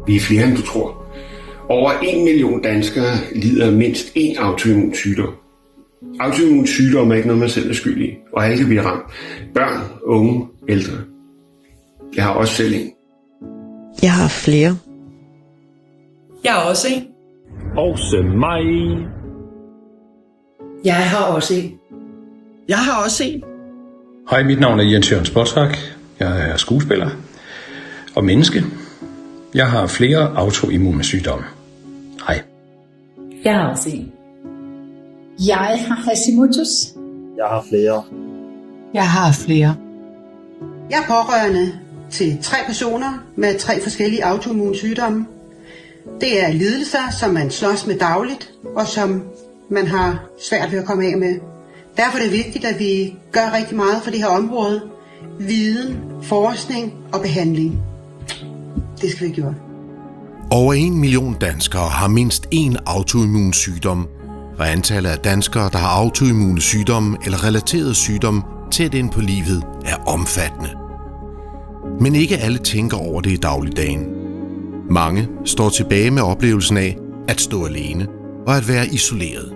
Vi er flere, end du tror. Over 1 million danskere lider af mindst én autoimmun sygdom. Autoimmun sygdom er ikke noget, man selv er skyld i, og alle kan blive ramt. Børn, unge, ældre. Jeg har også selv en. Jeg har flere. Jeg har også en. Også mig. Jeg har også en. Jeg har også en. Hej, mit navn er Jens Jørgen Spottag. Jeg er skuespiller og menneske. Jeg har flere autoimmune sygdomme. Hej. Jeg har også en. Jeg har Hashimoto's. Jeg har flere. Jeg har flere. Jeg er pårørende til 3 personer med 3 forskellige autoimmune sygdomme. Det er lidelser, som man slås med dagligt, og som man har svært ved at komme af med. Derfor er det vigtigt, at vi gør rigtig meget for det her område. Viden, forskning og behandling. Det skal vi gøre. Over 1 million danskere har mindst én autoimmun sygdom, og antallet af danskere, der har autoimmune sygdomme eller relaterede sygdomme tæt ind på livet, er omfattende. Men ikke alle tænker over det i dagligdagen. Mange står tilbage med oplevelsen af at stå alene og at være isoleret.